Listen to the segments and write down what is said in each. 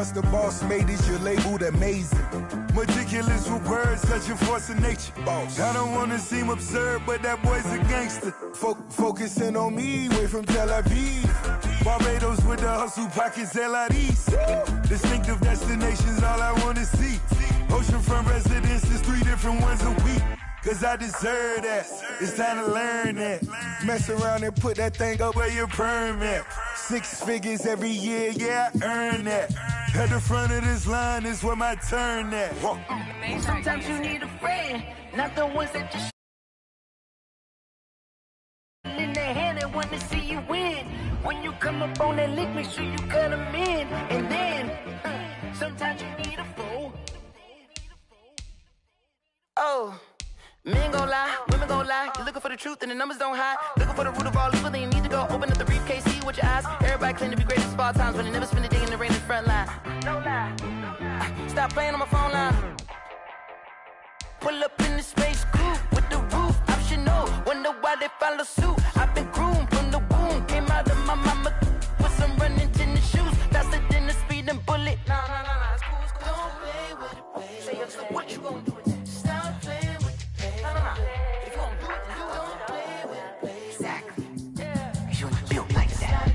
once the boss made it, you're labeled amazing. Meticulous with words, such a force of nature. Boss. I don't wanna seem absurd, but that boy's a gangster. Focusing on me, way from Tel Aviv. Barbados with the hustle, pockets LIDs. Distinctive destinations, all I wanna see. Oceanfront residences, 3 different ones a week. Cause I deserve that, it's time to learn that. Mess around and put that thing up where your permit. 6 figures every year, yeah, I earn that. At the front of this line is where my turn at. Sometimes you need a friend, not the ones that just in their hand and want to see you win. When you come up on that lick, make sure you cut them in. And then, sometimes you need a fool. Oh. Men gon' lie, women gon' lie. You're looking for the truth and the numbers don't hide. Looking for the root of all evil, then you need to go open up the briefcase, see with your eyes. Everybody claim to be greatest of all times, but they never spend a day in the rain in the front line. No lie. Stop playing on my phone line. Pull up in the space coupe with the roof optional. Wonder why they follow suit. I've been groomed from the womb. Came out of my mama with some running tennis shoes. Faster than the speeding bullet. No, it's cool, it's cool. Don't play with it, baby. Say so what you gon' do with it? Stop playing with it. If you gon' do it, then you don't play with it, baby. Exactly. Yeah. Cause you ain't built like that.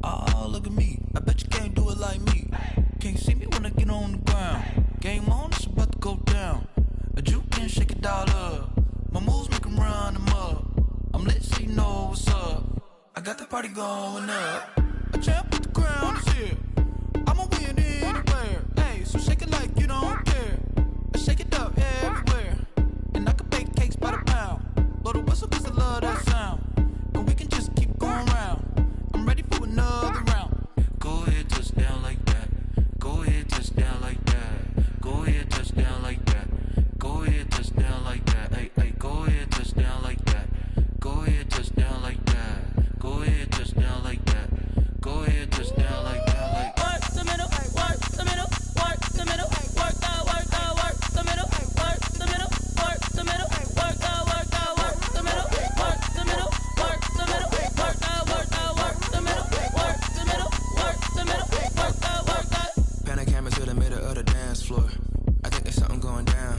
Oh, look at me. I bet you can't do it like me. Can't see me when I get on the ground. Game on, it's about to go down. A juke and shake it all up. My moves make them run them up. I'm lit so you know what's up. I got the party going up. A champ with the crown is here. I'ma win anywhere. Hey, so shake it like you don't care. I shake it up everywhere. And I can bake cakes by the pound. Blow the whistle cause I love that sound. And we can just keep going round. I'm ready for another round. Go ahead, touch down like that. Go ahead, touch down like that. Go ahead, touch down like that. Go ahead, touch down like that. Hey, go ahead, touch down like that. Go ahead, touch down like that. Go ahead, touch down like that. Go ahead, touch down like that. Like work the middle, work the middle, work the middle, work the middle, work the middle, work the middle, work the middle, work the middle, work the middle, work the middle, work the middle, work the middle, work the. Pan a camera to the middle of the dance floor. I think there's something going down.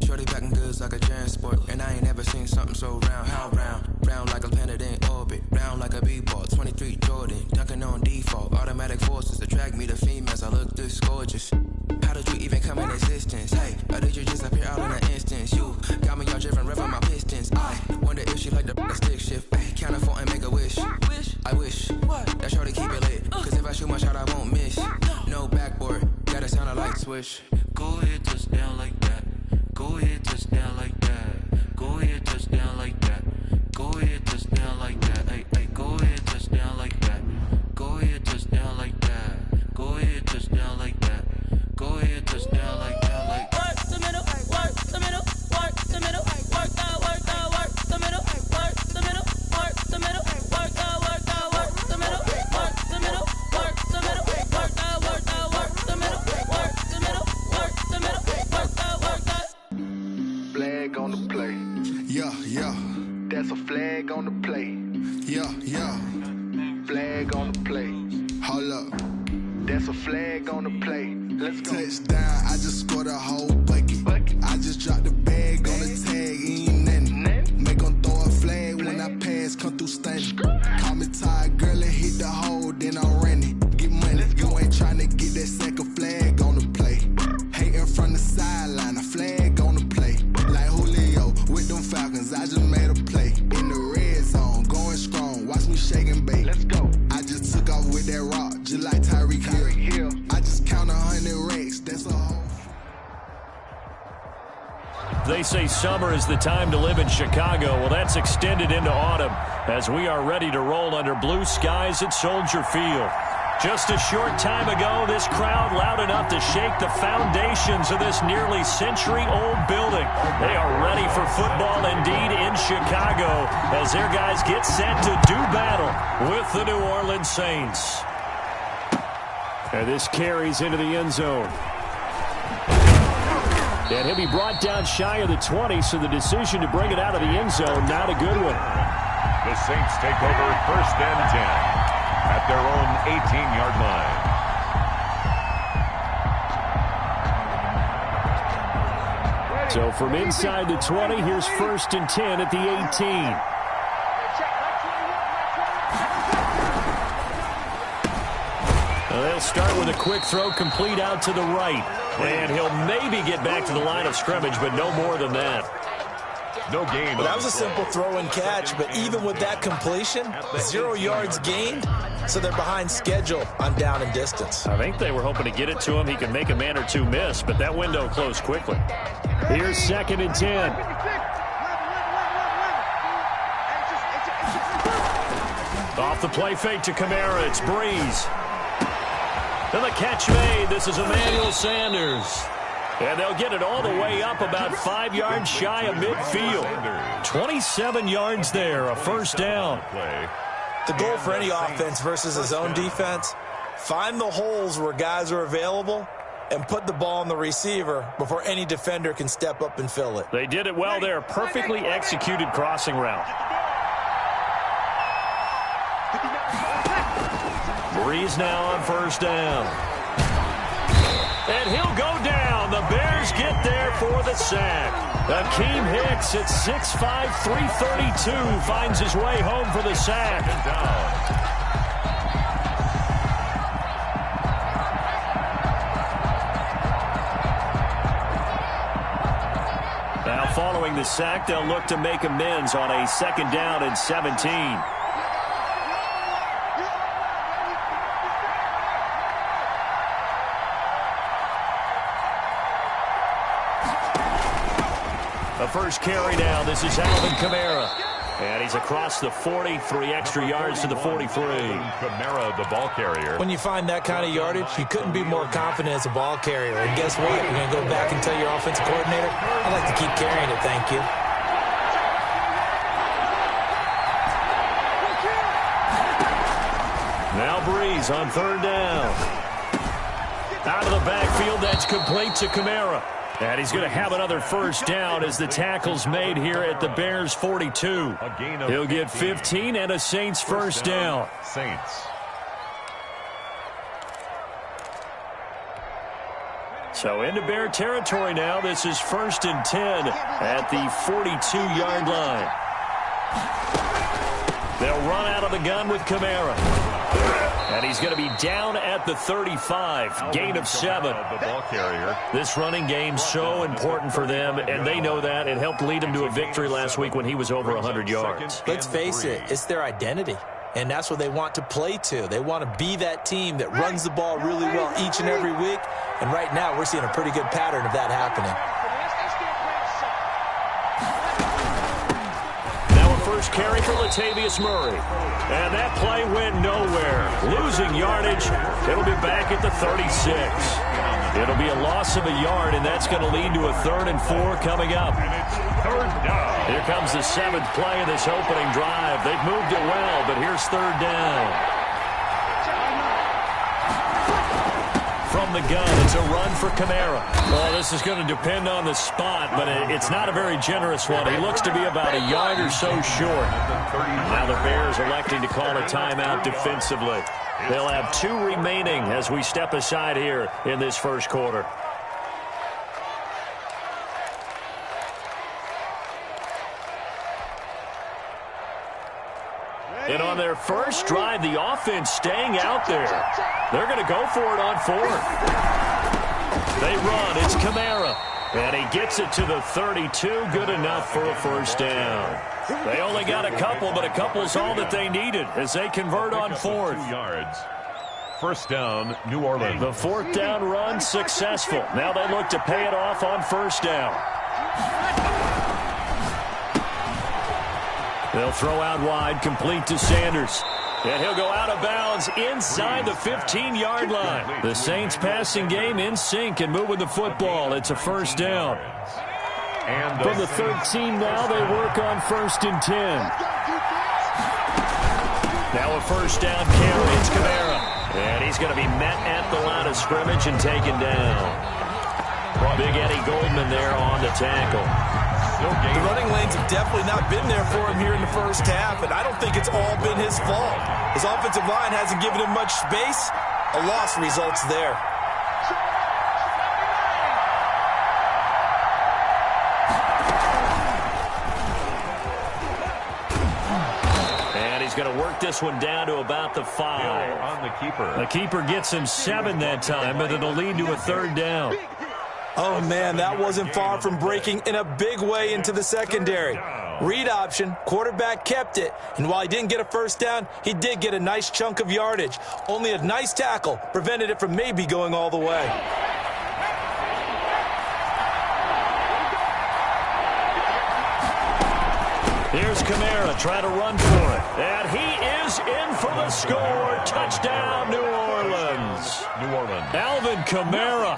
Shorty packing goods like a transport, and I ain't never seen something so round. How round? Round like a planet in orbit, round like a b-ball. 23 Jordan, dunking on default. Automatic forces attract me to females. I look this gorgeous. How did you even come in existence? Hey, or did you just appear out in an instance? You got me all driven, revving my pistons. I wonder if she like the stick shift. Hey, count her 4 and make a wish. I wish that shorty keep it lit. Cause if I shoot my shot, I won't miss. No backboard, gotta sound a light switch. Go ahead, touch down like that. Go ahead, touch down like that. Go ahead, touch down like that. Go ahead, touch down like that. Hey, go ahead, touch down like that. Go ahead, touch down like that. Go ahead, touch down like that. Go ahead, touch down like that. Like work the middle, work the middle, work the middle, work the middle, work the middle, work the middle, work the middle, work the middle, work the middle, work the middle, work the middle, work the middle, work the. Flag on the play. Yeah. That's a flag on the play. Yeah. Flag on the play. Hold up. That's a flag on the play. Let's go. Touchdown, I just scored a whole bucket. I just dropped the bag on the tag, ain't nothing. Make 'em throw a flag when I pass, come through stunning. Call me tired, girl, and hit the hole, then I'm running. Get money, you ain't tryna get that second flag on the play. Hating from the sideline, a flag on the play. Like Julio with them Falcons, I just made a play. In the red zone, going strong, watch me shake and bake. Let's go. I just took off with that rock, just like Tyreek Hill. I just count 100 racks, that's a whole. They say summer is the time to live in Chicago. Well, that's extended into autumn as we are ready to roll under blue skies at Soldier Field. Just a short time ago, this crowd loud enough to shake the foundations of this nearly century-old building. They are ready for football indeed in Chicago as their guys get set to do battle with the New Orleans Saints. And this carries into the end zone. And he'll be brought down shy of the 20, so the decision to bring it out of the end zone, not a good one. The Saints take over 1st and 10 at their own 18-yard line. So from inside the 20, here's 1st and 10 at the 18. They'll start with a quick throw complete out to the right. And he'll maybe get back to the line of scrimmage, but no more than that. No gain. Well, that was a simple throw and catch, but even with that completion, 0 yards gained, so they're behind schedule on down and distance. I think they were hoping to get it to him. He could make a man or two miss, but that window closed quickly. Here's 2nd and 10. Off the play fake to Kamara. It's Breeze. And the catch made. This is Emmanuel Sanders. And they'll get it all the way up about 5 yards shy of midfield. 27 yards there, a 1st down. The goal for any offense versus a zone defense, find the holes where guys are available and put the ball on the receiver before any defender can step up and fill it. They did it well there. Perfectly executed crossing route. Breeze now on 1st down. And he'll go down. The Bears get there for the sack. Akeem Hicks at 6'5", 332 finds his way home for the sack. Now following the sack, they'll look to make amends on a 2nd down and 17. The first carry now. This is Alvin Kamara. And he's across the 40, 3 extra yards to the 43. Kamara, the ball carrier. When you find that kind of yardage, you couldn't be more confident as a ball carrier. And guess what? You're going to go back and tell your offensive coordinator, I'd like to keep carrying it, thank you. Now Breeze on 3rd down. Out of the backfield, that's complete to Kamara. And he's going to have another 1st down as the tackle's made here at the Bears' 42. He'll get 15 and a Saints 1st down. Saints. So into Bear territory now. This is 1st and 10 at the 42-yard line. They'll run out of the gun with Kamara. And he's going to be down at the 35. Gain of 7. The ball carrier. This running game so important for them, and they know that. It helped lead them to a victory last week when he was over 100 yards. Let's face it, it's their identity. And that's what they want to play to. They want to be that team that runs the ball really well each and every week. And right now, we're seeing a pretty good pattern of that happening. First carry for Latavius Murray. And that play went nowhere. Losing yardage. It'll be back at the 36. It'll be a loss of a yard, and that's going to lead to a 3rd and 4 coming up. And it's 3rd down. Here comes the 7th play of this opening drive. They've moved it well, but here's 3rd down. From the gun, it's a run for Kamara. Well, this is going to depend on the spot, but it's not a very generous one. He looks to be about a yard or so short. Now the Bears electing to call a timeout defensively. They'll have 2 remaining as we step aside here in this 1st quarter. And on their first drive, the offense staying out there. They're going to go for it on 4th. They run. It's Kamara. And he gets it to the 32. Good enough for a 1st down. They only got a couple, but a couple's all that they needed as they convert on 4th. 2 yards. 1st down, New Orleans. The 4th down run successful. Now they look to pay it off on 1st down. They'll throw out wide, complete to Sanders. And he'll go out of bounds inside the 15-yard line. The Saints passing game in sync and moving the football. It's a 1st down. And from the 13 now, they work on 1st and 10. Now a 1st down carry. It's Kamara. And he's going to be met at the line of scrimmage and taken down. Big Eddie Goldman there on the tackle. The running lanes have definitely not been there for him here in the first half, and I don't think it's all been his fault. His offensive line hasn't given him much space. A loss results there. And he's going to work this one down to about the 5. On the keeper. The keeper gets him 7 that time, but it'll lead to a 3rd down. Oh, man, that wasn't far from breaking in a big way into the secondary. Read option, quarterback kept it, and while he didn't get a first down, he did get a nice chunk of yardage. Only a nice tackle prevented it from maybe going all the way. Here's Kamara trying to run for it. And he is in for the score. Touchdown, New Orleans. Alvin Kamara,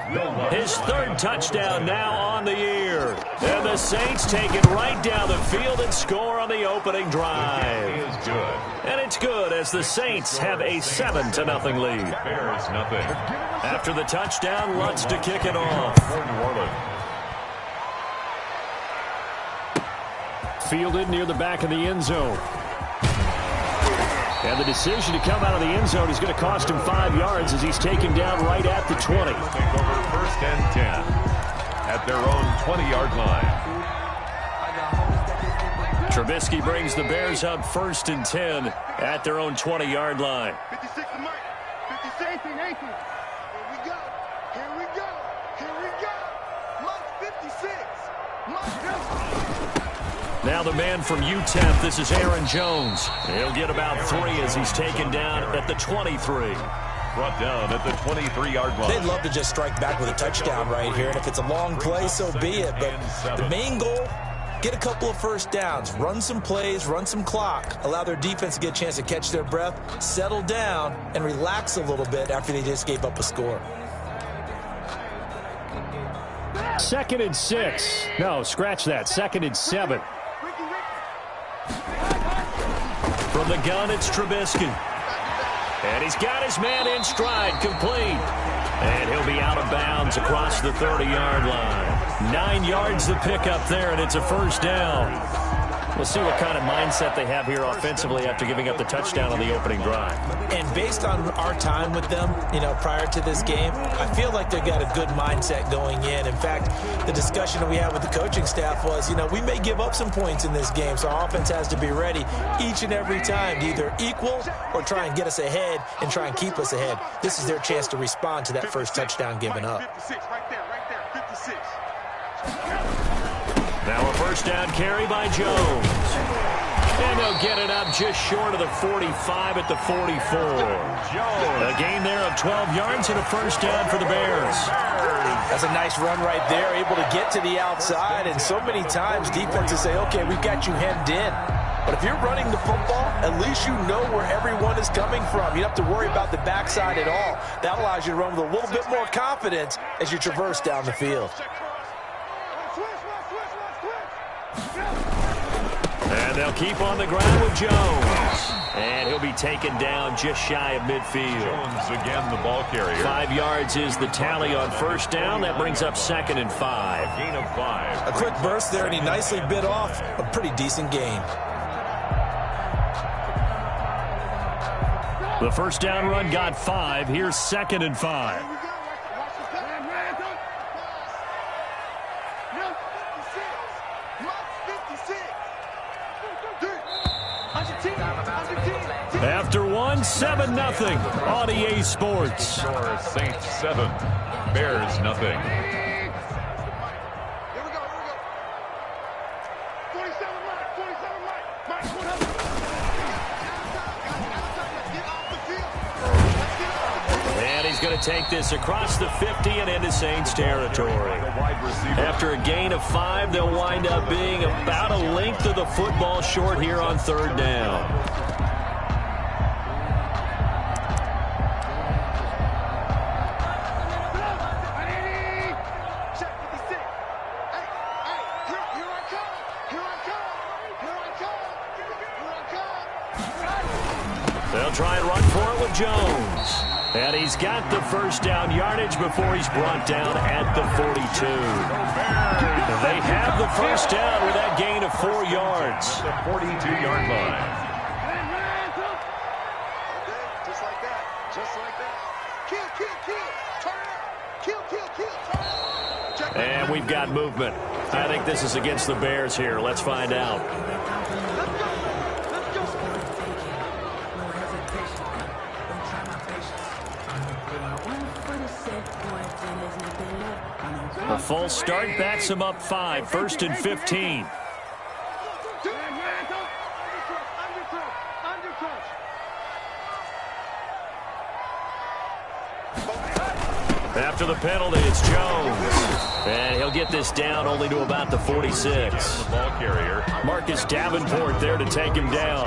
his 3rd touchdown now on the year. And the Saints take it right down the field and score on the opening drive. And it's good as the Saints have a 7-0 lead. Bears nothing. After the touchdown, Lutz to kick it off. For New Orleans. Fielded near the back of the end zone. And the decision to come out of the end zone is going to cost him 5 yards as he's taken down right at the 20. Take over 1st and 10 at their own 20-yard line. Trubisky brings the Bears up 1st and 10 at their own 20-yard line. 56 and Mike. 56 and 18. Here we go. Here we go. Here we go. Mike 56. Mike 56. Now the man from UTEP, this is Aaron Jones. He'll get about 3 as he's taken down at the 23. Brought down at the 23-yard line. They'd love to just strike back with a touchdown right here, and if it's a long play, so be it. But the main goal, get a couple of first downs, run some plays, run some clock, allow their defense to get a chance to catch their breath, settle down, and relax a little bit after they just gave up a score. 2nd and 6. No, scratch that. 2nd and 7. From the gun, it's Trubisky. And he's got his man in stride, complete. And he'll be out of bounds across the 30-yard line. 9 yards to pick up there, and it's a 1st down. We'll see what kind of mindset they have here offensively after giving up the touchdown on the opening drive. And based on our time with them, prior to this game, I feel like they've got a good mindset going in. In fact, the discussion that we had with the coaching staff was, we may give up some points in this game, so our offense has to be ready each and every time to either equal or try and get us ahead and try and keep us ahead. This is their chance to respond to that first touchdown given up. 56, right there, 56. Now a 1st down carry by Jones. And they'll get it up just short of the 45 at the 44. A gain there of 12 yards and a 1st down for the Bears. That's a nice run right there, able to get to the outside. And so many times defenses say, okay, we've got you hemmed in. But if you're running the football, at least you know where everyone is coming from. You don't have to worry about the backside at all. That allows you to run with a little bit more confidence as you traverse down the field. And they'll keep on the ground with Jones. And he'll be taken down just shy of midfield. Jones again, the ball carrier. 5 yards is the tally on 1st down. That brings up 2nd and 5. Gain of 5. A quick burst there, and he nicely bit off a pretty decent gain. The 1st down run got 5. Here's 2nd and 5. After 7-0 on EA Sports. Score Saints 7, Bears nothing. And he's going to take this across the 50 and into Saints territory. After a gain of 5, they'll wind up being about a length of the football short here on 3rd down. They'll try and run for it with Jones. And he's got the first down yardage before he's brought down at the 42. They have the first down with that gain of 4 yards. The 42-yard line. Just like that. Just like that. Kill, kill, kill. Turn it up. Kill, kill, kill. Turn it up. And we've got movement. I think this is against the Bears here. Let's find out. A false start backs him up 5. 1st and 15. After the penalty, it's Jones. And he'll get this down only to about the 46. Ball carrier. Marcus Davenport there to take him down.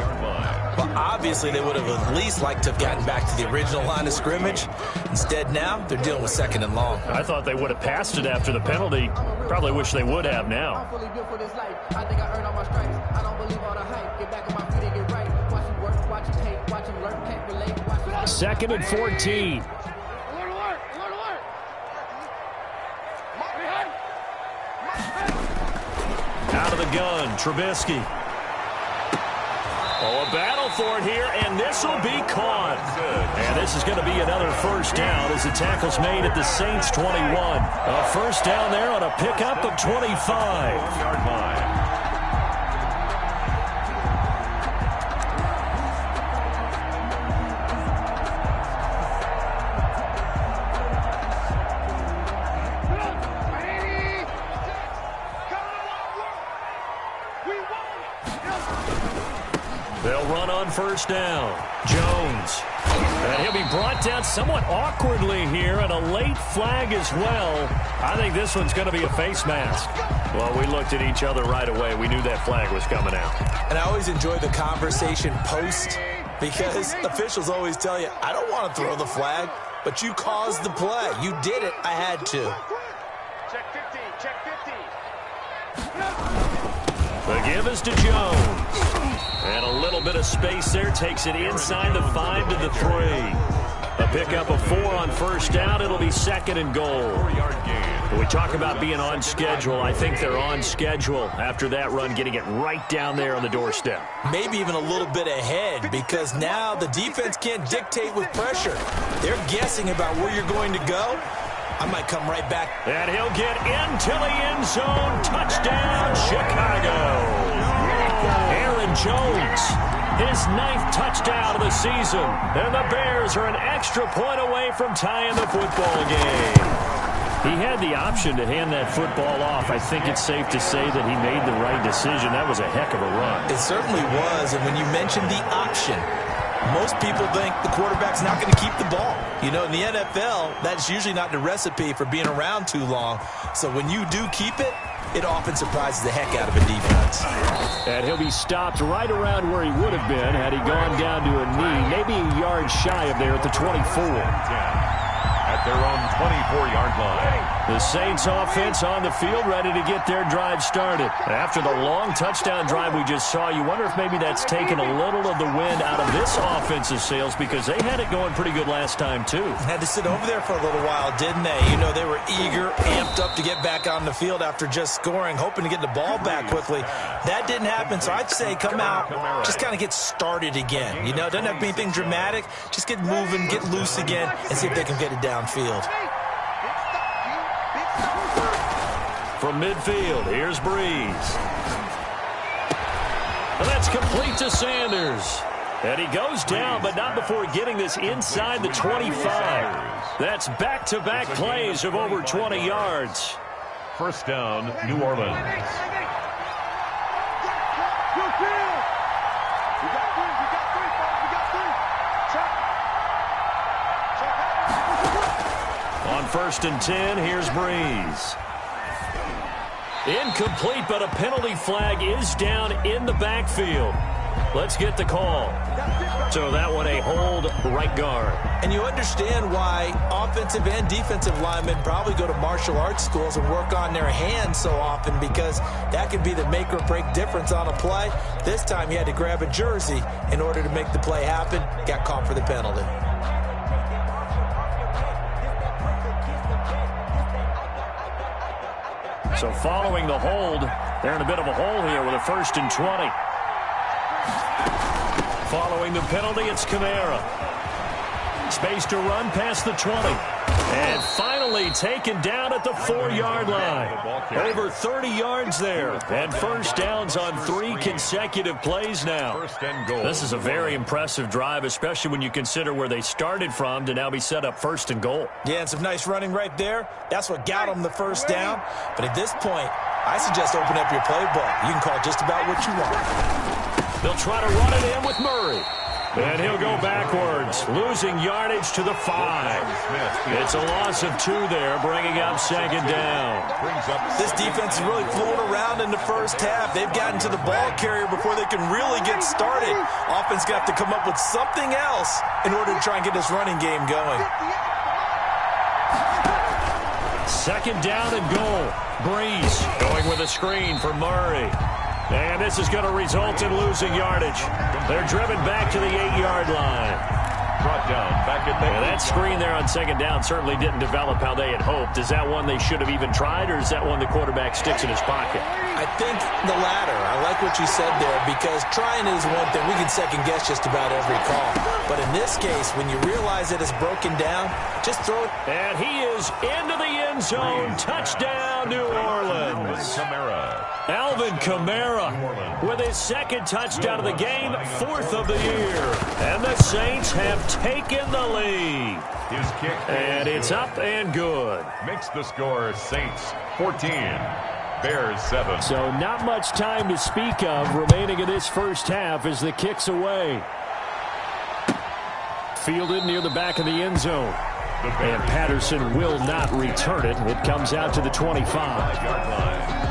Well, obviously, they would have at least liked to have gotten back to the original line of scrimmage. Instead, now, they're dealing with 2nd and long. I thought they would have passed it after the penalty. Probably wish they would have now. 2nd and 14. Out of the gun, Trubisky. Oh, a battle for it here, and this will be caught. And this is going to be another first down as the tackle's made at the Saints' 21. A first down there on a pickup of 25. They'll run on first down. Jones. And he'll be brought down somewhat awkwardly here, and a late flag as well. I think this one's going to be a face mask. Well, we looked at each other right away. We knew that flag was coming out. And I always enjoy the conversation post because officials always tell you, I don't want to throw the flag, but you caused the play. You did it. I had to. Check 50. Check 50. The give is to Jones. And a little bit of space there takes it inside the 5 to the 3. A pickup of 4 on first down. It'll be 2nd and goal. 4-yard gain. When we talk about being on schedule, I think they're on schedule after that run, getting it right down there on the doorstep. Maybe even a little bit ahead because now the defense can't dictate with pressure. They're guessing about where you're going to go. I might come right back. And he'll get into the end zone. Touchdown, Chicago. Aaron Jones, his 9th touchdown of the season. And the Bears are an extra point away from tying the football game. He had the option to hand that football off. I think it's safe to say that he made the right decision. That was a heck of a run. It certainly was. And when you mentioned the option, most people think the quarterback's not going to keep the ball. You know, in the NFL, that's usually not the recipe for being around too long. So when you do keep it, it often surprises the heck out of a defense. And he'll be stopped right around where he would have been had he gone down to a knee, maybe a yard shy of there at the 24. At their own 24-yard line. The Saints offense on the field ready to get their drive started. After the long touchdown drive we just saw, you wonder if maybe that's taken a little of the wind out of this offensive sails because they had it going pretty good last time too. Had to sit over there for a little while, didn't they? You know, they were eager, amped up to get back on the field after just scoring, hoping to get the ball back quickly. That didn't happen, so I'd say come out, just kind of get started again. You know, doesn't have to be anything dramatic. Just get moving, get loose again, and see if they can get it downfield. From midfield, here's Breeze. And that's complete to Sanders. And he goes down, but not before getting this inside the 25. That's back-to-back plays of over 20 yards. First down, New Orleans. On 1st and 10, here's Breeze. Incomplete, but a penalty flag is down in the backfield. Let's get the call. So that one a hold right guard. And you understand why offensive and defensive linemen probably go to martial arts schools and work on their hands so often because that could be the make or break difference on a play. This time he had to grab a jersey in order to make the play happen. Got caught for the penalty. So following the hold, they're in a bit of a hole here with a 1st and 20. Following the penalty, it's Kamara. Space to run past the 20. And finally taken down at the 4-yard line. Over 30 yards there. And first downs on 3 consecutive plays now. This is a very impressive drive, especially when you consider where they started from to now be set up 1st and goal. Yeah, and some nice running right there. That's what got them the first down. But at this point, I suggest open up your playbook. You can call just about what you want. They'll try to run it in with Murray. And he'll go backwards, losing yardage to the 5. It's a loss of 2 there, bringing up 2nd down. This defense is really fooling around in the first half. They've gotten to the ball carrier before they can really get started. Offense got to come up with something else in order to try and get this running game going. 2nd down and goal. Breeze going with a screen for Murray. And this is going to result in losing yardage. They're driven back to the 8-yard line. Brought down back at the and that screen there on 2nd down certainly didn't develop how they had hoped. Is that one they should have even tried, or is that one the quarterback sticks in his pocket? I think the latter. I like what you said there, because trying is one thing. We can second-guess just about every call. But in this case, when you realize that it's broken down, just throw it. And he is into the end zone. Touchdown, New Orleans. Alvin Kamara with his 2nd touchdown of the game, 4th of the year. And the Saints have taken the lead. His kick. And it's up and good. Makes the score Saints 14, Bears 7. So not much time to speak of remaining in this first half as the kick's away. Fielded near the back of the end zone. And Patterson will not return it. It comes out to the 25-yard line.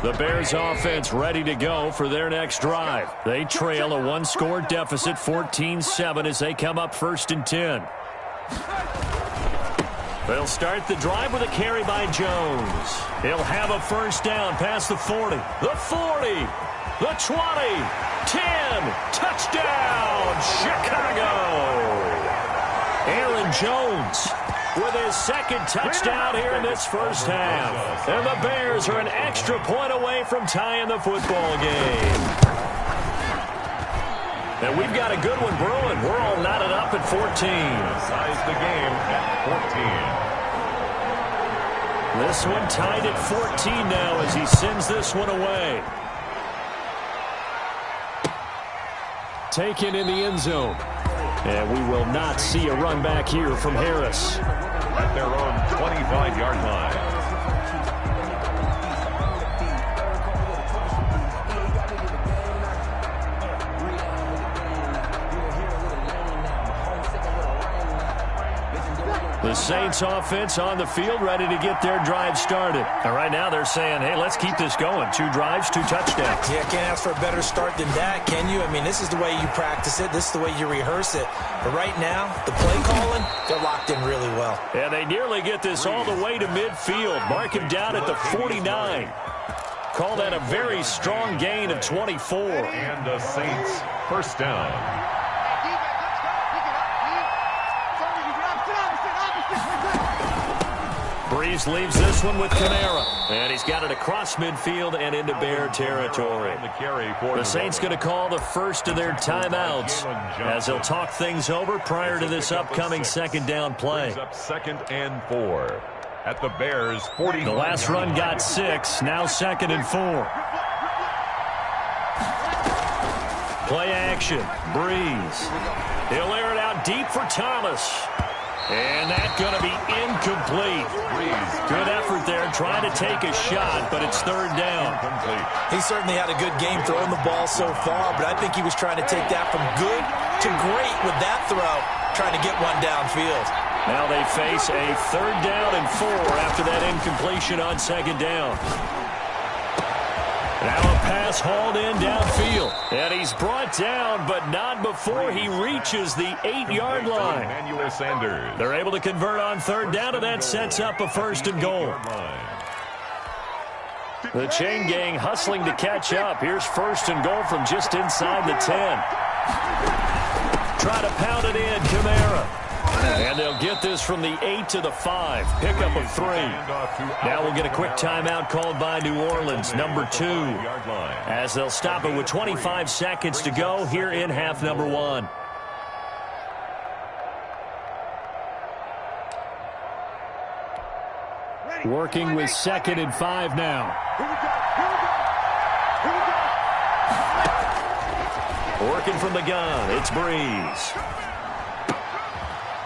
The Bears offense ready to go for their next drive. They trail a 1-score deficit, 14-7, as they come up 1st and 10. They'll start the drive with a carry by Jones. He'll have a 1st down past the 40, the 40, the 20, 10, touchdown, Chicago! Aaron Jones with his 2nd touchdown here in this first half. And the Bears are an extra point away from tying the football game. And we've got a good one brewing. We're all knotted up at 14. Size the game at 14. This one tied at 14 now as he sends this one away. Taken in the end zone. And we will not see a run back here from Harris. At their own 25-yard line. The Saints offense on the field ready to get their drive started. And right now they're saying, hey, let's keep this going. 2 drives, 2 touchdowns. Yeah, can't ask for a better start than that, can you? I mean, this is the way you practice it. This is the way you rehearse it. But right now, the play calling, they're locked in really well. And they nearly get this all the way to midfield. Mark him down at the 49. Call that a very strong gain of 24. And the Saints 1st down. Breeze leaves this one with Kamara. And he's got it across midfield and into Bear territory. The Saints going to call the first of their timeouts as they'll talk things over prior to this upcoming 2nd down play. 2nd and 4 at the Bears 40. The last run got 6, now 2nd and 4. Play action, Breeze. He'll air it out deep for Thomas. And that's going to be incomplete. Good effort there trying to take a shot, but it's 3rd down. He certainly had a good game throwing the ball so far, but I think he was trying to take that from good to great with that throw, trying to get one downfield. Now they face a 3rd down and 4 after that incompletion on 2nd down. Now a pass hauled in downfield. And he's brought down, but not before he reaches the 8-yard line. They're able to convert on 3rd down, and that sets up a 1st and goal. The chain gang hustling to catch up. Here's first and goal from just inside the 10. Try to pound it in, Kamara. And they'll get this from the 8 to the 5. Pickup of 3. Now we'll get a quick timeout called by New Orleans, number 2. As they'll stop it with 25 seconds to go here in half number 1. Working with 2nd and 5 now. Working from the gun, it's Breeze.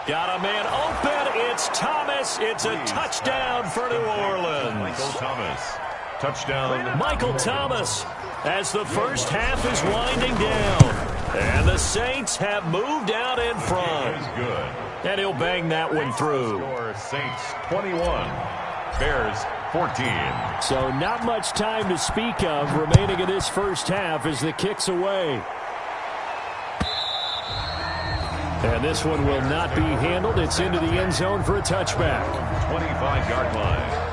Got a man open, it's Thomas. It's a touchdown for New Orleans. Michael Thomas. Touchdown. Michael Thomas as the first half is winding down. And the Saints have moved out in front. Good. And he'll bang that one through. Score Saints 21. Bears 14. So not much time to speak of remaining in this first half as the kick's away. And this one will not be handled. It's into the end zone for a touchback. 25-yard line.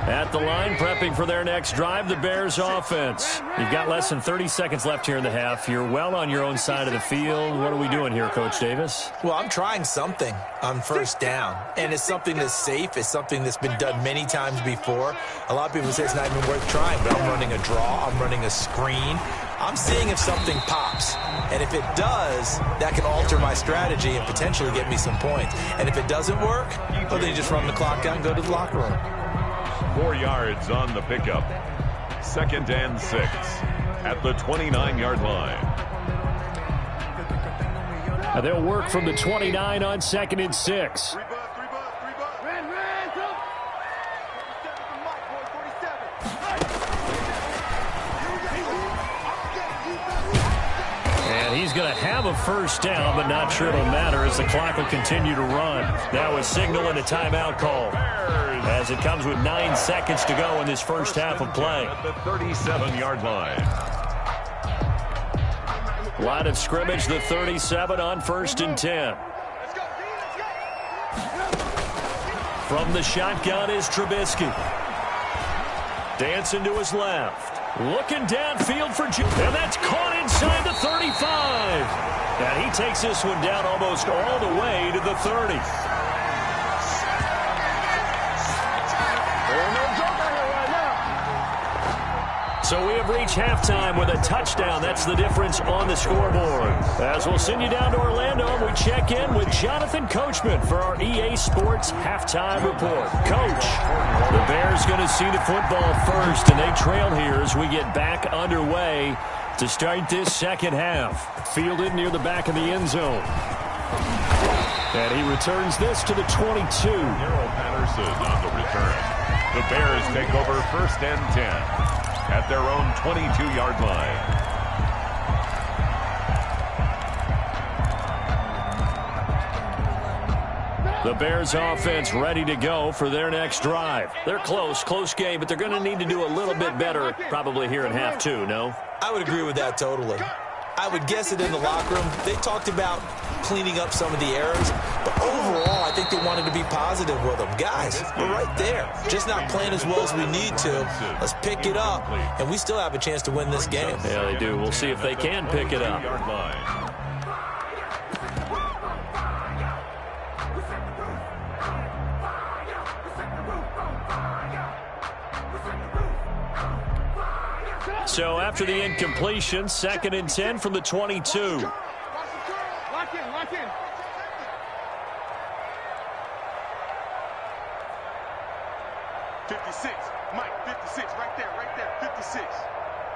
At the line, prepping for their next drive, the Bears offense. You've got less than 30 seconds left here in the half. You're well on your own side of the field. What are we doing here, Coach Davis? Well, I'm trying something on first down, and it's something that's safe. It's something that's been done many times before. A lot of people say it's not even worth trying, but I'm running a draw. I'm running a screen. I'm seeing if something pops, and if it does, that can alter my strategy and potentially get me some points. And if it doesn't work, well, then you just run the clock out and go to the locker room. 4 yards on the pickup. 2nd and 6 at the 29-yard line. Now they'll work from the 29 on 2nd and 6. And he's going to have a first down, but not sure it'll matter as the clock will continue to run. Now a signal and a timeout call, as it comes with 9 seconds to go in this first half of play. At the 37-yard line. Line of scrimmage, the 37 on 1st and 10. From the shotgun is Trubisky. Dancing to his left. Looking downfield for Jim. And that's caught inside the 35. And he takes this one down almost all the way to the 30. So we have reached halftime with a touchdown. That's the difference on the scoreboard. As we'll send you down to Orlando, we check in with Jonathan Coachman for our EA Sports Halftime Report. Coach, the Bears going to see the football first, and they trail here as we get back underway to start this second half. Fielded near the back of the end zone. And he returns this to the 22. Darrell Patterson on the return. The Bears take over 1st and 10. At their own 22-yard line. The Bears offense ready to go for their next drive. They're close game, but they're going to need to do a little bit better probably here in half 2, no? I would agree with that totally. I would guess it in the locker room. They talked about cleaning up some of the errors, but overall, I think they wanted to be positive with them. Guys, we're right there. Just not playing as well as we need to. Let's pick it up, and we still have a chance to win this game. Yeah, they do. We'll see if they can pick it up. So after the incompletion, 2nd and 10 from the 22. Lock in. 56, Mike, 56, right there, 56.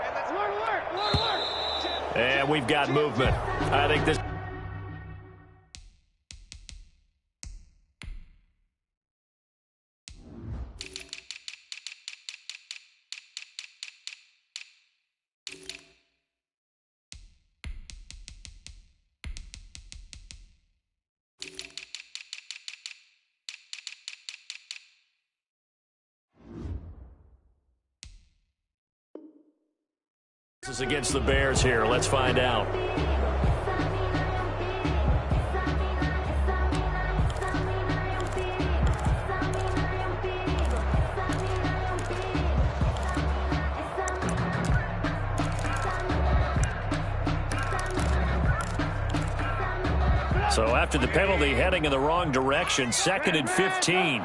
And let's alert. And we've got movement. I think this... This is against the Bears here. Let's find out. So after the penalty, heading in the wrong direction, 2nd and 15.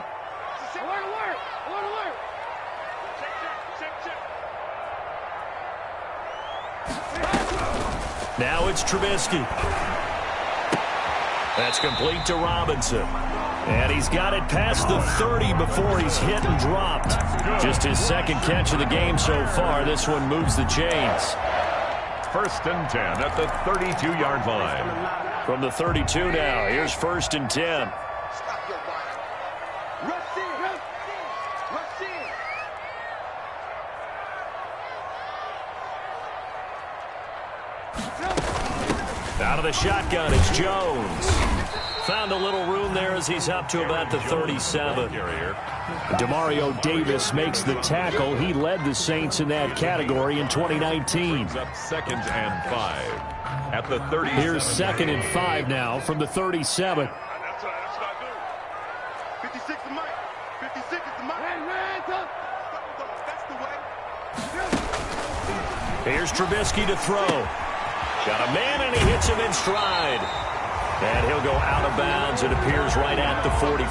Now it's Trubisky. That's complete to Robinson. And he's got it past the 30 before he's hit and dropped. Just his 2nd catch of the game so far. This one moves the chains. 1st and 10 at the 32-yard line. From the 32 now, here's 1st and 10. Out of the shotgun, it's Jones. Found a little room there as he's up to about the 37. Demario Davis makes the tackle. He led the Saints in that category in 2019. Up 2nd and 5 at the 30. Here's 2nd and 5 now from the 37. That's what I do. 56 is Mike. 56 is the Mike. That's the way. Here's Trubisky to throw. Got a man, and he hits him in stride. And he'll go out of bounds. It appears right at the 45.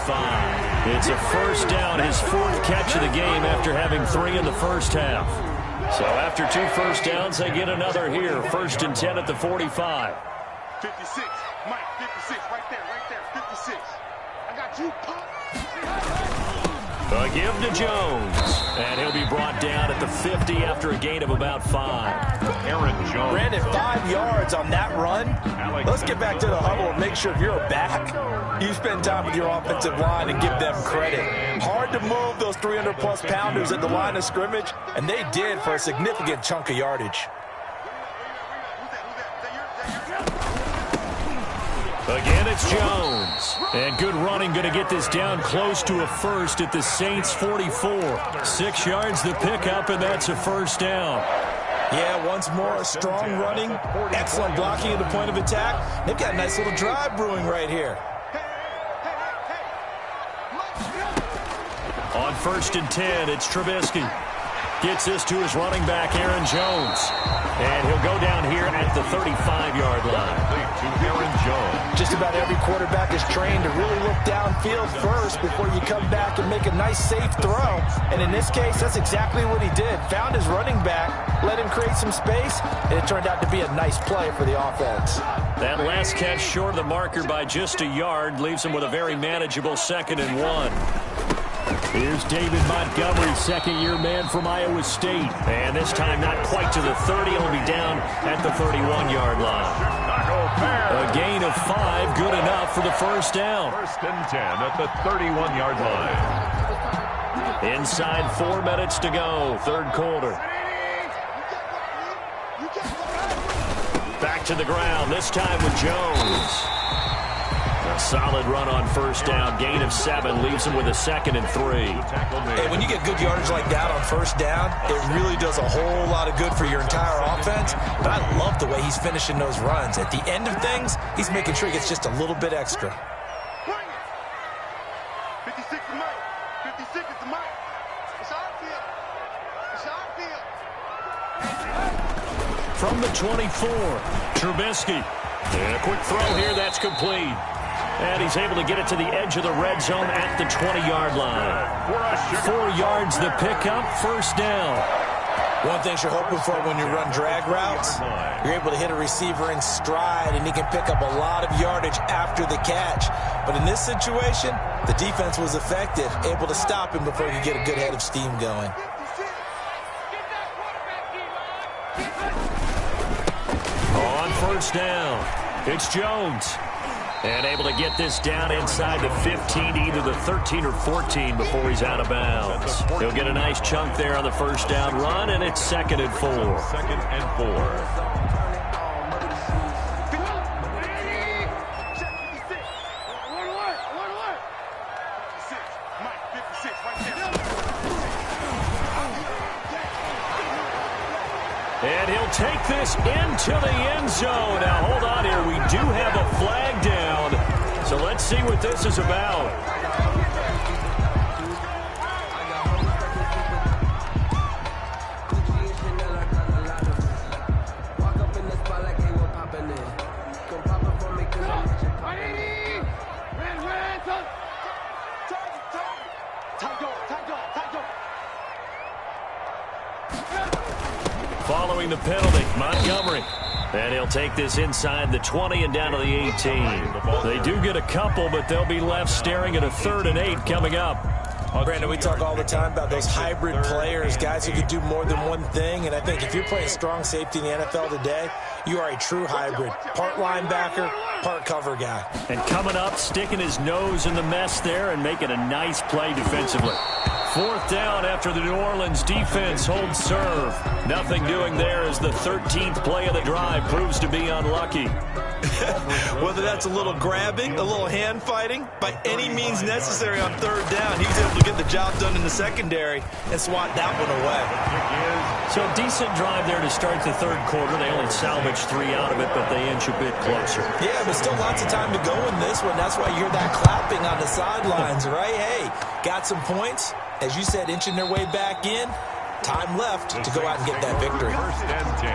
It's a 1st down, his 4th catch of the game after having 3 in the first half. So after 2 first downs, they get another here. 1st and 10 at the 45. 56. Mike, 56. Right there. 56. I got you, Pop. A give to Jones. And he'll be brought down at the 50 after a gain of about 5. Aaron Jones. Brandon, 5 yards on that run. Let's get back to the huddle and make sure if you're a back, you spend time with your offensive line and give them credit. Hard to move those 300-plus pounders at the line of scrimmage, and they did for a significant chunk of yardage. Again, it's Jones. And good running, going to get this down close to a 1st at the Saints' 44. 6 yards the pickup, and that's a 1st down. Yeah, once more, strong running, excellent blocking at the point of attack. They've got a nice little drive brewing right here. On 1st and 10, it's Trubisky. Gets this to his running back, Aaron Jones. And he'll go down here at the 35-yard line. To Aaron Jones. Just about every quarterback is trained to really look downfield first before you come back and make a nice, safe throw. And in this case, that's exactly what he did. Found his running back, let him create some space, and it turned out to be a nice play for the offense. That last catch short of the marker by just a yard leaves him with a very manageable 2nd and 1. Here's David Montgomery, 2nd-year man from Iowa State. And this time not quite to the 30. He'll be down at the 31-yard line. A gain of 5, good enough for the 1st down. 1st and 10 at the 31-yard line. Inside 4 minutes to go, 3rd quarter. Back to the ground, this time with Jones. A solid run on 1st down. Gain of 7 leaves him with a 2nd and 3. Hey, when you get good yardage like that on 1st down, it really does a whole lot of good for your entire offense. But I love the way he's finishing those runs. At the end of things, he's making sure he gets just a little bit extra. 56 is Mike. 56 is the Mike. It's our field. It's our field. From the 24, Trubisky. And a quick throw here, that's complete. And he's able to get it to the edge of the red zone at the 20-yard line. 4 yards the pickup, 1st down. One thing you're hoping for when you run drag routes, you're able to hit a receiver in stride, and he can pick up a lot of yardage after the catch. But in this situation, the defense was effective, able to stop him before he could get a good head of steam going. On 1st down, it's Jones. And able to get this down inside the 15, either the 13 or 14 before he's out of bounds. He'll get a nice chunk there on the 1st down run, and it's 2nd and 4. 2nd and 4. And he'll take this into the end zone. Now, hold on here. We do have a flag down. So let's see what this is about. Following the penalty, Montgomery. And he'll take this inside the 20 and down to the 18. They do get a couple, but they'll be left staring at a 3rd and 8 coming up. Brandon, we talk all the time about those hybrid players, guys who can do more than one thing. And I think if you're playing strong safety in the NFL today, you are a true hybrid. Part linebacker, part cover guy. And coming up, sticking his nose in the mess there and making a nice play defensively. 4th down after the New Orleans defense holds serve. Nothing doing there as the 13th play of the drive proves to be unlucky. Whether that's a little grabbing, a little hand fighting, by any means necessary on 3rd down, he was able to get the job done in the secondary and swat that one away. So a decent drive there to start the 3rd quarter. They only salvaged 3 out of it, but they inch a bit closer. Yeah, but still lots of time to go in this one. That's why you hear that clapping on the sidelines, right? Hey, got some points. As you said, inching their way back in. Time left to go out and get that victory. 1st and 10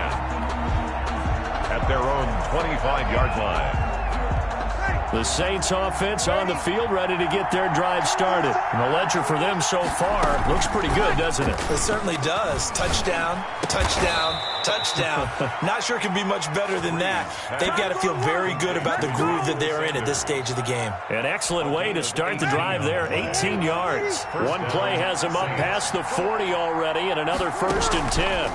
at their own 25-yard line. The Saints offense on the field, ready to get their drive started. And the ledger for them so far looks pretty good, doesn't it? It certainly does. Touchdown, touchdown, touchdown. Not sure it can be much better than that. They've got to feel very good about the groove that they're in at this stage of the game. An excellent way to start the drive there, 18 yards. One play has them up past the 40 already, and another 1st and 10.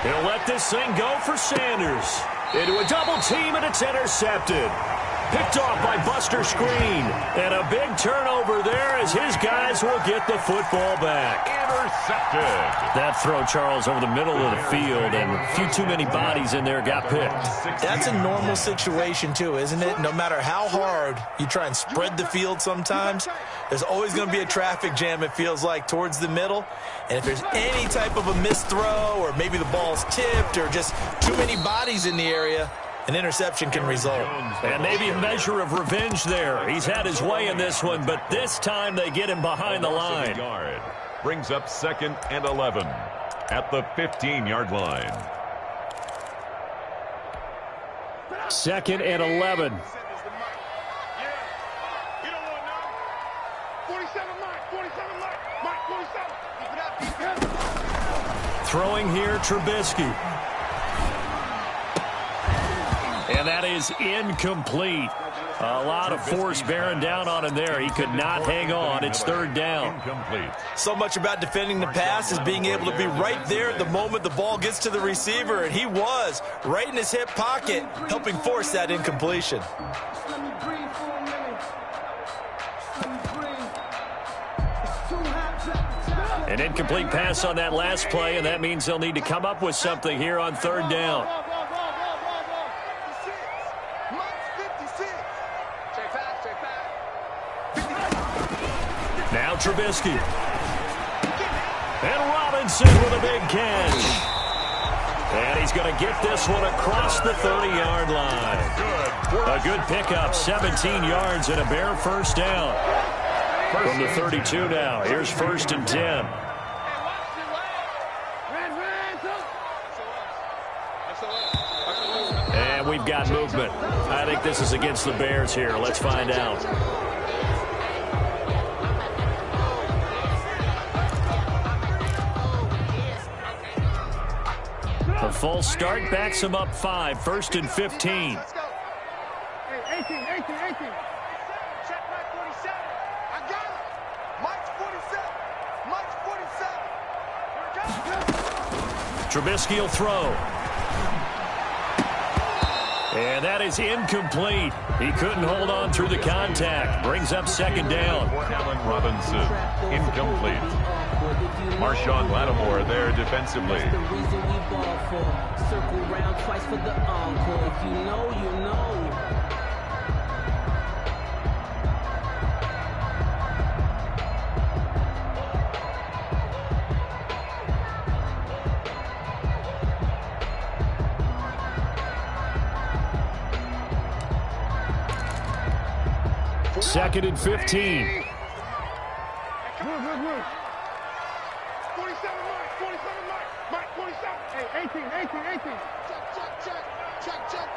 He'll let this thing go for Sanders. Into a double team, and it's intercepted. Picked off by Buster Screen. And a big turnover there as his guys will get the football back. Intercepted. That throw, Charles, over the middle of the field, and a few too many bodies in there got picked. That's a normal situation, too, isn't it? No matter how hard you try and spread the field sometimes, there's always going to be a traffic jam, it feels like, towards the middle. And if there's any type of a missed throw, or maybe the ball's tipped, or just too many bodies in the area, an interception can result. And maybe a measure of revenge there. He's had his way in this one, but this time they get him behind the line. Brings up 2nd and 11 at the 15-yard line. 2nd and 11. Throwing here, Trubisky. And that is incomplete. A lot of force bearing down on him there. He could not hang on. It's 3rd down. Incomplete. So much about defending the pass is being able to be right there at the moment the ball gets to the receiver, and he was right in his hip pocket, helping force that incompletion. An incomplete pass on that last play, and that means they'll need to come up with something here on 3rd down. Now Trubisky. And Robinson with a big catch. And he's going to get this one across the 30-yard line. A good pickup, 17 yards and a bare 1st down. From the 32 now. Here's 1st and 10. And we've got movement. I think this is against the Bears here. Let's find out. A false start backs him up 5. 1st and 15. 18. Check Mike 47. I got it. Mike's 47. Mike's 47. Trubisky will throw. And that is incomplete. He couldn't hold on through the contact. Brings up 2nd down. Allen Robinson, incomplete. Marshawn Lattimore there defensively. Circle round twice for the encore. If you know, you know. Second and 15. 47 Mike. Mike 47. Hey, 18.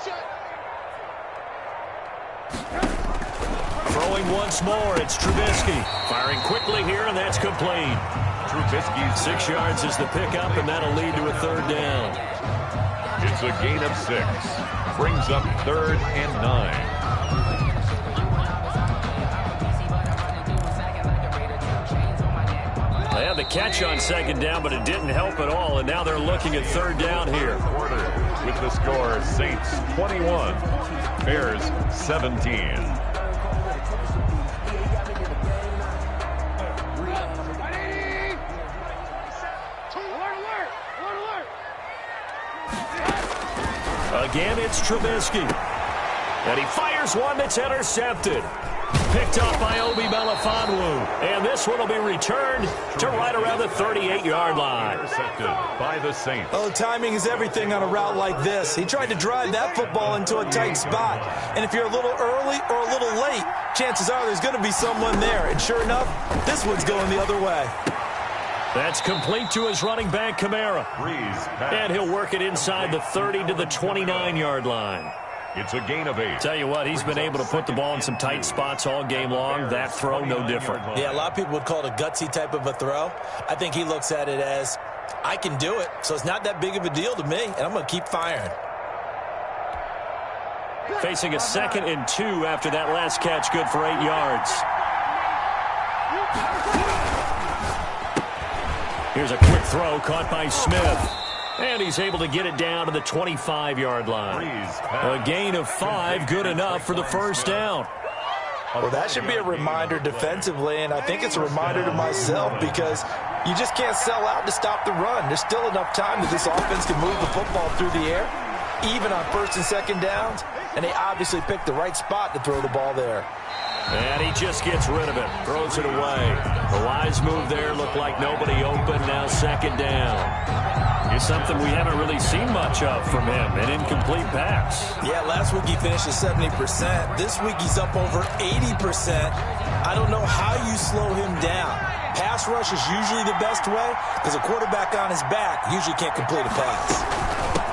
Check. Throwing once more, it's Trubisky. Firing quickly here, and that's complete. Trubisky's 6 yards is the pickup, and that'll lead to a third down. It's a gain of 6. Brings up 3rd and 9. They had the catch on 2nd down, but it didn't help at all, and now they're looking at 3rd down here. With the score, Saints 21, Bears 17. Again, it's Trubisky. And he fires one that's intercepted. Picked up by Obi Melifonwu. And this one will be returned to right around the 38-yard line. Intercepted by the Saints. Oh, timing is everything on a route like this. He tried to drive that football into a tight spot. And if you're a little early or a little late, chances are there's going to be someone there. And sure enough, this one's going the other way. That's complete to his running back, Kamara. And he'll work it inside the 30 to the 29-yard line. It's a gain of 8. Tell you what, he's been able to put the ball in some tight spots all game long. That throw, no different. Yeah, a lot of people would call it a gutsy type of a throw. I think he looks at it as, I can do it, so it's not that big of a deal to me, and I'm going to keep firing. Facing a 2nd and 2 after that last catch, good for 8 yards. Here's a quick throw caught by Smith. And he's able to get it down to the 25-yard line. A gain of 5, good enough for the first down. Well, that should be a reminder defensively, and I think it's a reminder to myself because you just can't sell out to stop the run. There's still enough time that this offense can move the football through the air, even on 1st and 2nd downs, and they obviously picked the right spot to throw the ball there. And he just gets rid of it, throws it away. The wise move there, looked like nobody open, now 2nd down. It's something we haven't really seen much of from him, an incomplete pass. Yeah, last week he finished at 70%. This week he's up over 80%. I don't know how you slow him down. Pass rush is usually the best way because a quarterback on his back usually can't complete a pass.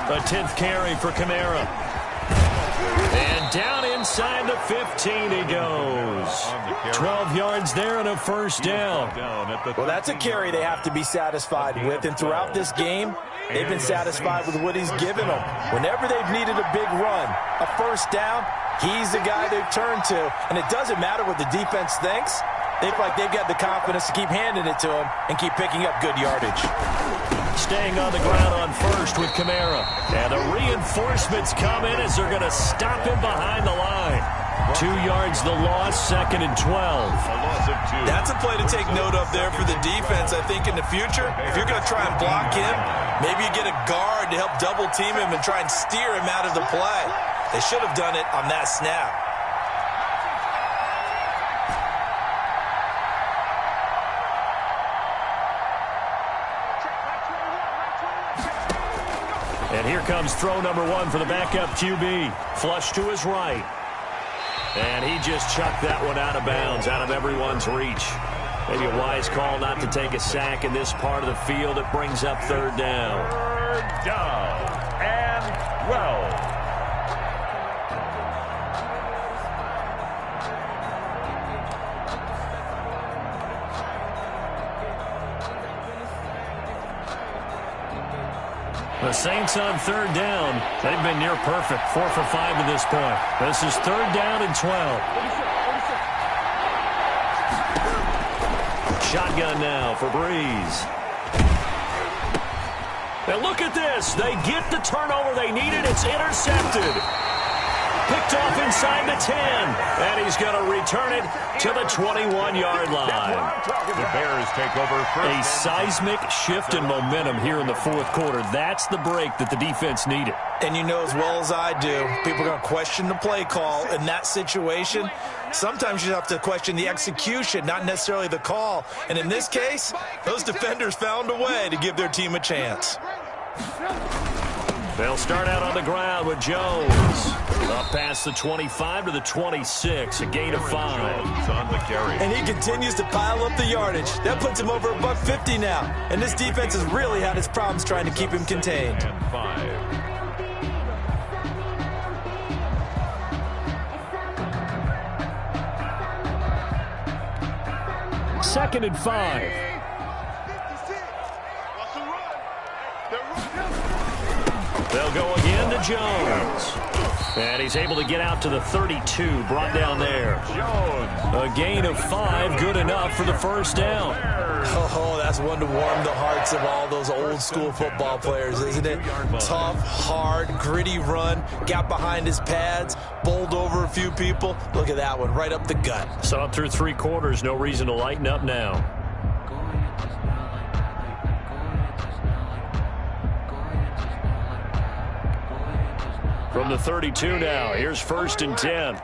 A 10th carry for Kamara. And down inside the 15 he goes. 12 yards there and a first down. Well, that's a carry they have to be satisfied with. And throughout this game, they've been satisfied with what he's given them. Whenever they've needed a big run, a first down, he's the guy they've turned to. And it doesn't matter what the defense thinks. They feel like they've got the confidence to keep handing it to him and keep picking up good yardage. Staying on the ground on 1st with Kamara. And the reinforcements come in as they're going to stop him behind the line. 2 yards the loss, 2nd and 12. A loss of 2. That's a play to take note of there for the defense. I think in the future, if you're going to try and block him, maybe you get a guard to help double team him and try and steer him out of the play. They should have done it on that snap. And here comes throw number 1 for the backup QB. Flush to his right. And he just chucked that one out of bounds, out of everyone's reach. Maybe a wise call not to take a sack in this part of the field. It brings up 3rd down. 3rd down and 12. The Saints on 3rd down. They've been near perfect. 4 for 5 to this point. This is 3rd down and 12. Shotgun now for Breeze. And look at this. They get the turnover they needed. It's intercepted. Picked off inside the 10. And he's going to return it to the 21-yard line. The Bears take over first. A seismic shift in momentum here in the 4th quarter. That's the break that the defense needed. And you know as well as I do, people are going to question the play call in that situation. Sometimes you have to question the execution, not necessarily the call. And in this case, those defenders found a way to give their team a chance. They'll start out on the ground with Jones. Up past the 25 to the 26, a gain of 5. On the carry. And he continues to pile up the yardage. That puts him over $150 now. And this defense has really had its problems trying to keep him contained. And 5. Second and 5. They'll go again to Jones. And he's able to get out to the 32, brought down there. A gain of 5, good enough for the first down. Oh, that's one to warm the hearts of all those old school football players, isn't it? Tough, hard, gritty run, got behind his pads, bowled over a few people. Look at that one, right up the gut. So up through 3 quarters, no reason to lighten up now. From the 32 now, here's 1st and 10.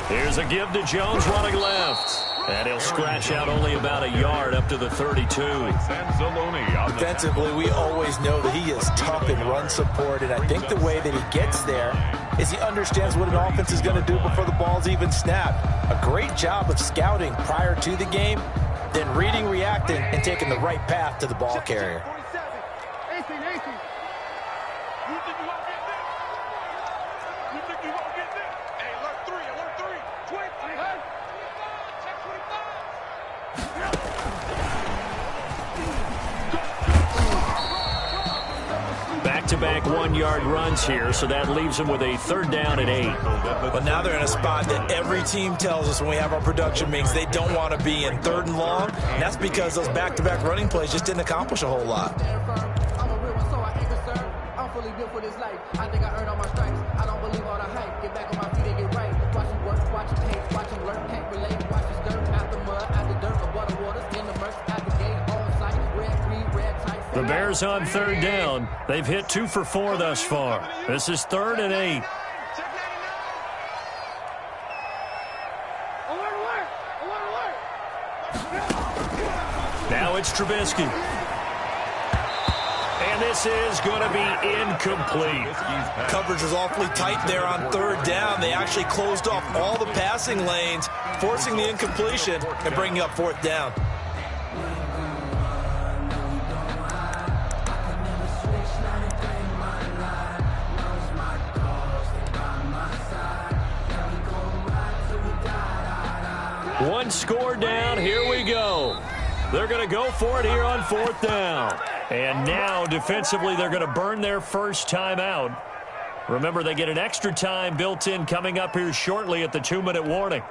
Here's a give to Jones running left. And he'll scratch out only about a yard up to the 32. Defensively, we always know that he is tough in run support, and I think the way that he gets there is he understands what an offense is going to do before the ball's even snapped. A great job of scouting prior to the game, then reading, reacting, and taking the right path to the ball carrier. Back-to-back 1-yard runs here, so that leaves them with a 3rd down and 8. But now they're in a spot that every team tells us when we have our production meetings they don't want to be in, 3rd and long. And that's because those back-to-back running plays just didn't accomplish a whole lot. I'm fully built for this life. I think I earned all my stripes. I don't believe all the hype. Get back on my feet and get right. Watch him work, watch him hate, watch him learn, can't relate. Watch his dirt, out the mud, out the dirt, above the waters, in the merch, out the gate, on sight, red, green, red, tight. The Bears on 3rd down. They've hit 2 for 4 thus far. This is 3rd and 8. Now it's Trubisky. And this is going to be incomplete. Coverage was awfully tight there on 3rd down. They actually closed off all the passing lanes, forcing the incompletion and bringing up 4th down. One score down. Here we go. They're going to go for it here on 4th down. And now, defensively, they're going to burn their first time out. Remember, they get an extra time built in coming up here shortly at the 2-minute warning.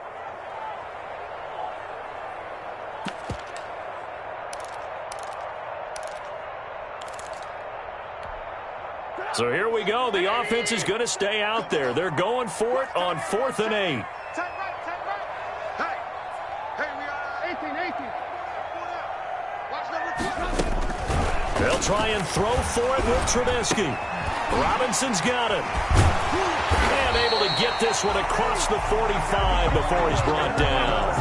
So here we go. The offense is going to stay out there. They're going for it on 4th and 8. They'll try and throw for it with Trubisky. Robinson's got it. And able to get this one across the 45 before he's brought down.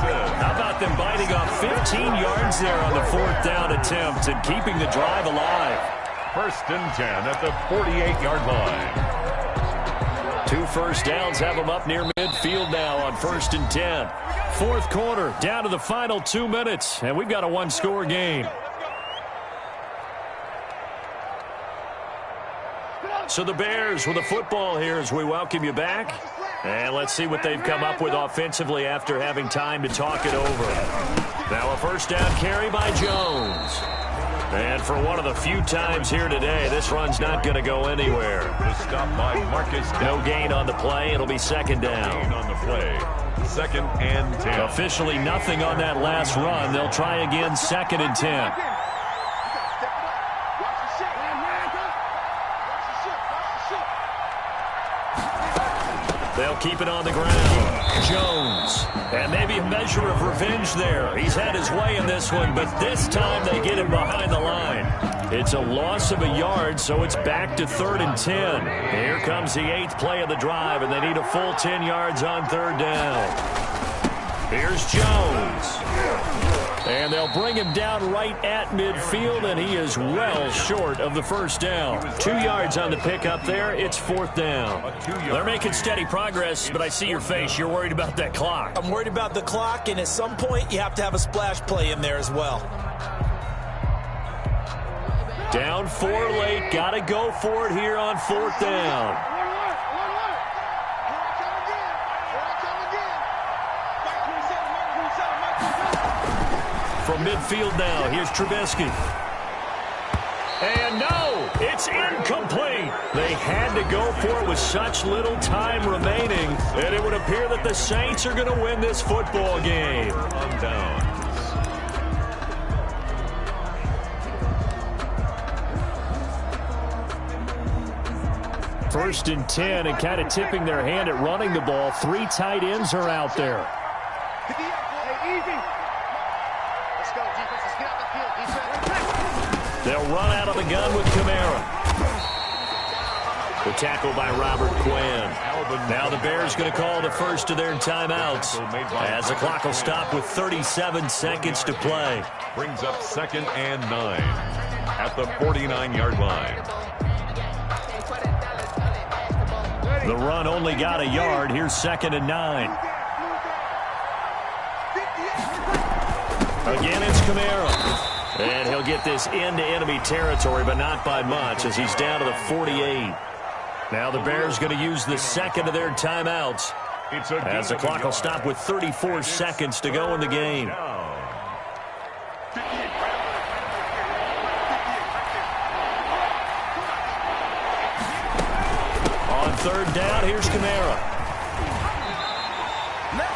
How about them biting off 15 yards there on the 4th down attempt and keeping the drive alive? 1st and 10 at the 48-yard line. 2 first downs have them up near midfield now on 1st and 10. 4th quarter, down to the final 2 minutes, and we've got a 1-score game. So the Bears with the football here as we welcome you back. And let's see what they've come up with offensively after having time to talk it over. Now a 1st down carry by Jones. And for one of the few times here today, this run's not going to go anywhere. The stop by Marcus. No gain on the play. It'll be 2nd down. Gain on the play. 2nd and 10. Officially nothing on that last run. They'll try again 2nd and 10. They'll keep it on the ground. Jones. And maybe a measure of revenge there. He's had his way in this one, but this time they get him behind the line. It's a loss of a yard, so it's back to 3rd and 10. Here comes the 8th play of the drive, and they need a full 10 yards on 3rd down. Here's Jones. And they'll bring him down right at midfield, and he is well short of the 1st down. 2 yards on the pickup there. It's 4th down. They're making steady progress, but I see your face. You're worried about that clock. I'm worried about the clock, and at some point you have to have a splash play in there as well. Down 4 late. Got to go for it here on 4th down. from midfield now. Here's Trubisky. And no, it's incomplete. They had to go for it with such little time remaining, and it would appear that the Saints are going to win this football game. On down. First and 10, and kind of tipping their hand at running the ball. 3 tight ends are out there. They'll run out of the gun with Kamara. The tackle by Robert Quinn. Now the Bears going to call the first of their timeouts as the clock will stop with 37 seconds to play. Brings up 2nd and 9 at the 49-yard line. The run only got a yard. Here's 2nd and 9. Again, it's Kamara. And he'll get this into enemy territory, but not by much, as he's down to the 48. Now the Bears going to use the second of their timeouts as the clock will stop with 34 seconds to go in the game. On 3rd down, here's Kamara.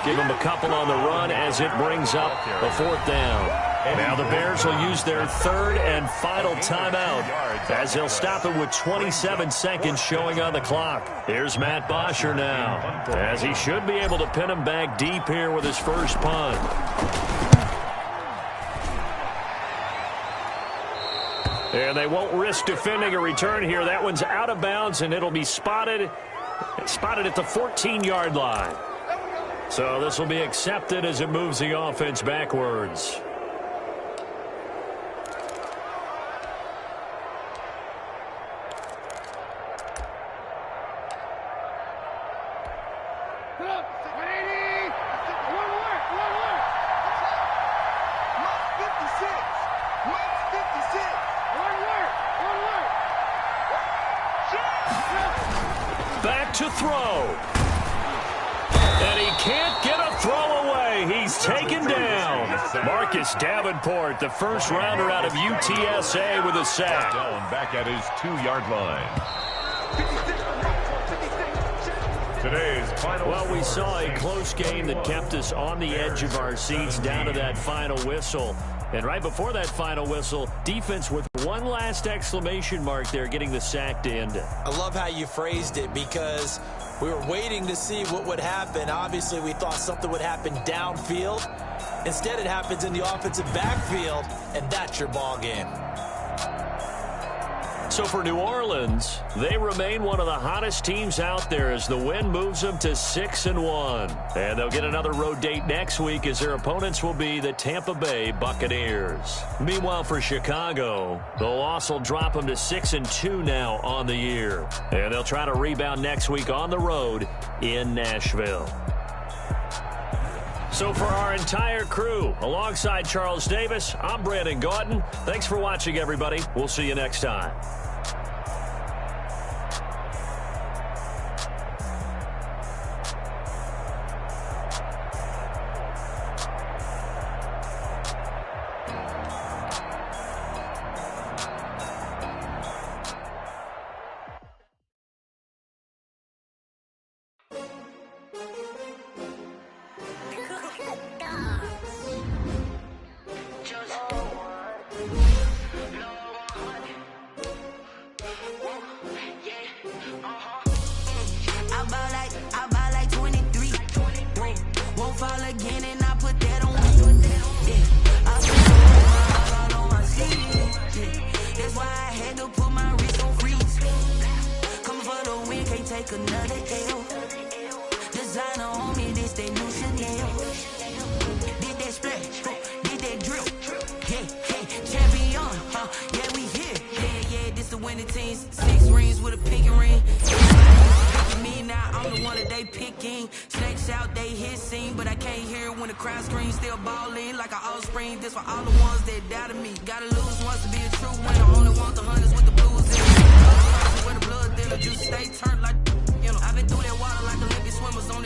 Give him a couple on the run as it brings up a 4th down. Now the Bears will use their 3rd and final timeout as they'll stop it with 27 seconds showing on the clock. Here's Matt Bosher now, as he should be able to pin him back deep here with his first punt. And they won't risk defending a return here. That one's out of bounds, and it'll be spotted at the 14-yard line. So this will be accepted as it moves the offense backwards. Back to throw. And he can't get a throw away. He's taken down. Marcus Davenport, the first rounder out of UTSA, with a sack. Down back at his 2-yard line. Today's final. Well, we saw a close game that kept us on the edge of our seats down to that final whistle. And right before that final whistle, defense with one last exclamation mark there, getting the sack to end it. I love how you phrased it, because we were waiting to see what would happen. Obviously, we thought something would happen downfield. Instead, it happens in the offensive backfield, and that's your ball game. So for New Orleans, they remain one of the hottest teams out there as the win moves them to 6-1. And they'll get another road date next week as their opponents will be the Tampa Bay Buccaneers. Meanwhile, for Chicago, the loss will drop them to 6-2 now on the year. And they'll try to rebound next week on the road in Nashville. So for our entire crew, alongside Charles Davis, I'm Brandon Gautin. Thanks for watching, everybody. We'll see you next time.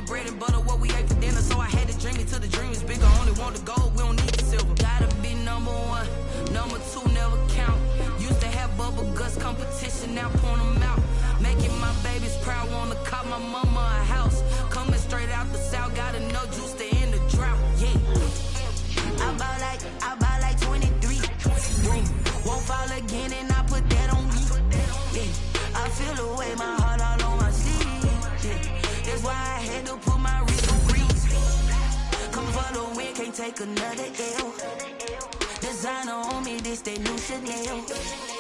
Bread and butter, what we ate for dinner, so I had to dream it till the dream is bigger. Only want the gold, we don't need the silver. Gotta be no and now point them out. Making my babies proud, wanna call my mama a house. Coming straight out the south, got enough juice to end the drought, yeah. I bought like 23. Boom. Won't fall again and I put that on me. Yeah. I feel the way, my heart all on my sleeve. Yeah. That's why I had to put my wrist on freeze. Coming for the win, can't take another L. Designer on me, this that new Chanel.